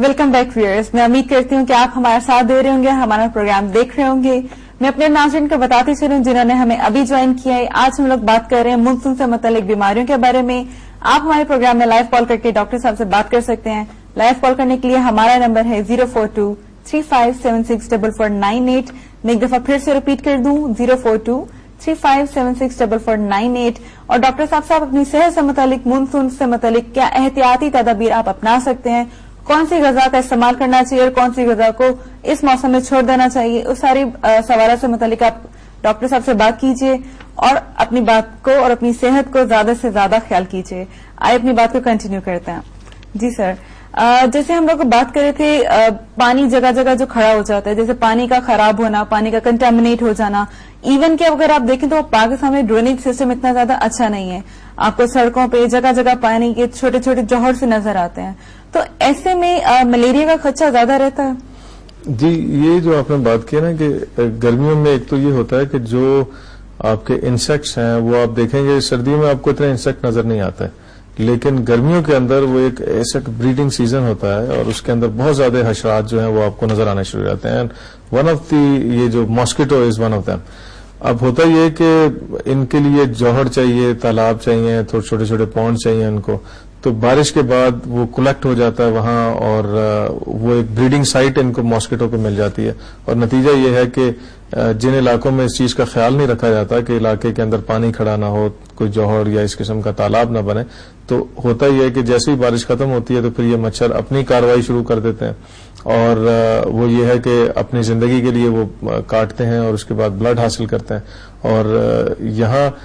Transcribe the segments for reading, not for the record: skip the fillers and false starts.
Welcome back viewers. मैं उम्मीद करती हूँ कि आप हमारा साथ दे रहे होंगे, हमारा प्रोग्राम देख रहे होंगे। मैं अपने नाज़रीन को बताती चलूं जिन्होंने हमें अभी ज्वाइन किया है। आज हम लोग बात कर रहे हैं मानसून से मुतालिक बीमारियों के बारे में। आप हमारे प्रोग्राम में लाइव कॉल करके डॉक्टर साहब से बात कर सकते हैं। लाइव कॉल करने के लिए हमारा नंबर है 04235764498। मैं एक दफा फिर से रिपीट कर दूं 04235764498। और डॉक्टर साहब अपनी सेहत से मुतालिक, मानसून से मुतालिक क्या एहतियाती तदाबीर आप अपना सकते हैं, कौन सी ग़िज़ा का इस्तेमाल करना चाहिए और कौन सी ग़िज़ा को इस मौसम में छोड़ देना चाहिए, उस सारी सवालों से मुतालिक आप डॉक्टर साहब से बात कीजिए और अपनी बात को और अपनी सेहत को ज्यादा से ज्यादा ख्याल कीजिए। आइए अपनी बात को कंटिन्यू करते हैं। जी सर, जैसे हम लोग बात कर रहे थे, पानी जगह जगह जो खड़ा हो जाता है, जैसे पानी का खराब होना, पानी का कंटेमिनेट हो जाना। इवन कि अगर आप देखें तो पाकिस्तान में ड्रेनेज सिस्टम इतना ज्यादा अच्छा नहीं है। आपको सड़कों पे जगह जगह पानी के छोटे छोटे जौहर से नजर आते हैं, तो ऐसे में मलेरिया का खदशा ज्यादा रहता है। जी, ये जो आपने बात की ना कि गर्मियों में एक तो ये होता है कि जो आपके इंसेक्ट्स हैं वो आप देखेंगे, सर्दियों में आपको इतने इंसेक्ट नजर नहीं आते, लेकिन गर्मियों के अंदर वो एक ऐसा ब्रीडिंग सीजन होता है और उसके अंदर बहुत ज्यादा हशरात जो हैं वो आपको नजर आने शुरू हो जाते हैं। वन ऑफ दी, ये जो mosquito is one of them. अब होता ये कि इनके लिए जौहर चाहिए, तालाब चाहिए, तो छोटे छोटे पॉन्ड चाहिए इनको, तो बारिश के बाद वो कलेक्ट हो जाता है वहां और वो एक ब्रीडिंग साइट इनको मॉस्किटो को मिल जाती है। और नतीजा ये है कि जिन इलाकों में इस चीज का ख्याल नहीं रखा जाता कि इलाके के अंदर पानी खड़ा ना हो, कोई जौहर या इस किस्म का तालाब ना बने, तो होता ही है कि जैसे ही बारिश खत्म होती है तो फिर ये मच्छर अपनी कार्रवाई शुरू कर देते हैं और वो ये है कि अपनी जिंदगी के लिए वो काटते हैं और उसके बाद ब्लड हासिल करते हैं। और यहाँ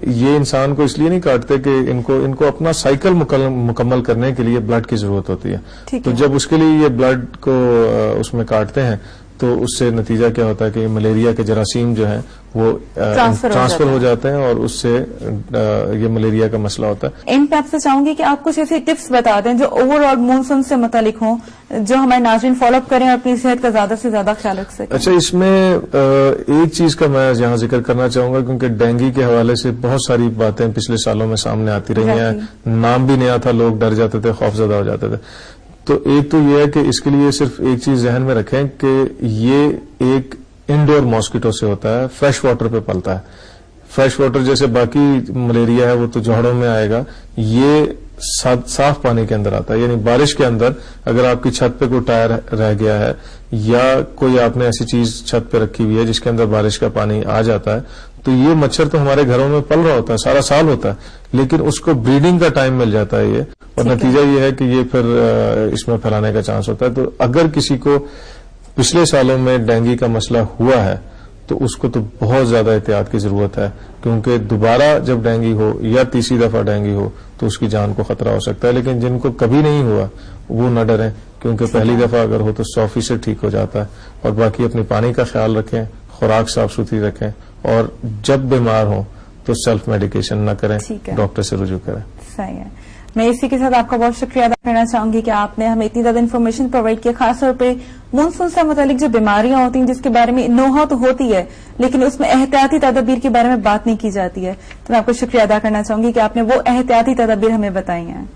ये इंसान को इसलिए नहीं काटते कि इनको अपना साइकिल मुकम्मल करने के लिए ब्लड की जरूरत होती है। तो जब उसके लिए ये ब्लड को उसमें काटते हैं तो उससे नतीजा क्या होता है कि मलेरिया के जरासीम जो हैं वो ट्रांसफर हो जाते हैं और उससे ये मलेरिया का मसला होता है। इन पे आपसे चाहूंगी कि आप कुछ ऐसे टिप्स बता दें जो ओवरऑल मानसून से मुतालिक हों, जो हमारे नाज़रीन फॉलोअप करें और अपनी सेहत का ज्यादा से ज्यादा ख्याल रख सकें। अच्छा, इसमें एक चीज का मैं यहाँ जिक्र करना चाहूंगा, क्योंकि डेंगू के हवाले से बहुत सारी बातें पिछले सालों में सामने आती रही हैं। नाम भी नया था, लोग डर जाते थे, खौफजदा हो जाते थे। तो एक तो ये है कि इसके लिए सिर्फ एक चीज जहन में रखें कि ये एक इंडोर मॉस्किटो से होता है, फ्रेश वाटर पे पलता है। फ्रेश वाटर जैसे बाकी मलेरिया है वो तो जौहरों में आएगा, ये साफ पानी के अंदर आता है। यानी बारिश के अंदर अगर आपकी छत पे कोई टायर रह गया है या कोई आपने ऐसी चीज छत पे रखी हुई है जिसके अंदर बारिश का पानी आ जाता है, तो ये मच्छर तो हमारे घरों में पल रहा होता है, सारा साल होता है, लेकिन उसको ब्रीडिंग का टाइम मिल जाता है ये, और नतीजा ये है कि ये फिर इसमें फैलाने का चांस होता है। तो अगर किसी को पिछले सालों में डेंगू का मसला हुआ है तो उसको तो बहुत ज्यादा एहतियात की जरूरत है, क्योंकि दोबारा जब डेंगू हो या तीसरी दफा डेंगू हो तो उसकी जान को खतरा हो सकता है। लेकिन जिनको कभी नहीं हुआ वो न डरें, क्योंकि पहली दफा अगर हो तो 100% ठीक हो जाता है। और बाकी अपने पानी का ख्याल रखें, खुराक साफ सुथरी रखें और जब बीमार हो तो सेल्फ मेडिकेशन न करें, डॉक्टर से रुजू करें। सही है। मैं इसी के साथ आपका बहुत शुक्रिया अदा करना चाहूंगी कि आपने हमें इतनी ज्यादा इन्फॉर्मेशन प्रोवाइड किया, खासतौर पे मानसून से मुतालिक जो बीमारियां होती हैं जिसके बारे में नोहा तो होती है लेकिन उसमें एहतियाती तदाबीर के बारे में बात नहीं की जाती है। तो मैं आपको शुक्रिया अदा करना चाहूंगी कि आपने वो एहतियाती तदाबीर हमें बताई हैं।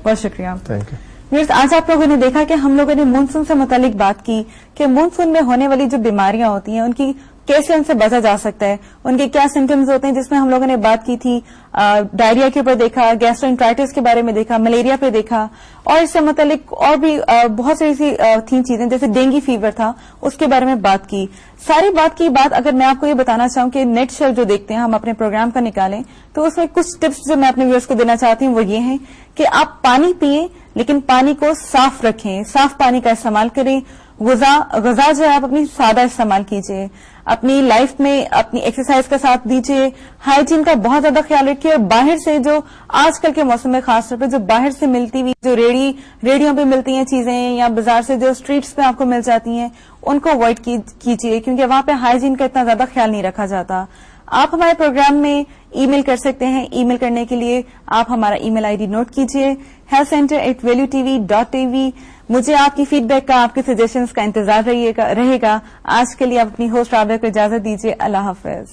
बहुत शुक्रिया। Thank you. आज आप लोगों ने देखा कि हम लोगों ने मानसून से मुतालिक बात की कि मानसून में होने वाली जो बीमारियां होती हैं उनकी कैसे उनसे बचा जा सकता है, उनके क्या सिम्टम्स होते हैं, जिसमें हम लोगों ने बात की थी। डायरिया के ऊपर देखा, गैस्ट्रोएंटराइटिस के बारे में देखा, मलेरिया पे देखा, और इससे मुतालिक और भी बहुत सारी ऐसी थी चीजें, जैसे डेंगू फीवर था, उसके बारे में बात की। सारी बात की बात अगर मैं आपको ये बताना चाहूं कि नेट शेल जो देखते हैं हम अपने प्रोग्राम का निकालें, तो उसमें कुछ टिप्स जो मैं अपने व्यूअर्स को देना चाहती हूँ वो ये हैं कि आप पानी पिए लेकिन पानी को साफ रखें, साफ पानी का इस्तेमाल करें। ग़िज़ा जो है आप अपनी सादा इस्तेमाल कीजिए, अपनी लाइफ में अपनी एक्सरसाइज का साथ दीजिए, हाइजीन का बहुत ज्यादा ख्याल रखिए। और बाहर से जो आजकल के मौसम में खासतौर पे जो बाहर से मिलती हुई जो रेडियों पे मिलती हैं चीजें या बाजार से जो स्ट्रीट्स पे आपको मिल जाती हैं उनको अवॉइड कीजिए, क्योंकि वहां पे हाइजीन का इतना ज्यादा ख्याल नहीं रखा जाता। आप हमारे प्रोग्राम में ईमेल कर सकते हैं। ईमेल करने के लिए आप हमारा ईमेल आईडी नोट कीजिए, healthcenter@valuetv.tv। मुझे आपकी फीडबैक का, आपके सजेशंस का इंतजार रहेगा। आज के लिए आप अपनी होस्ट राबिया को इजाजत दीजिए। अल्लाह हाफिज।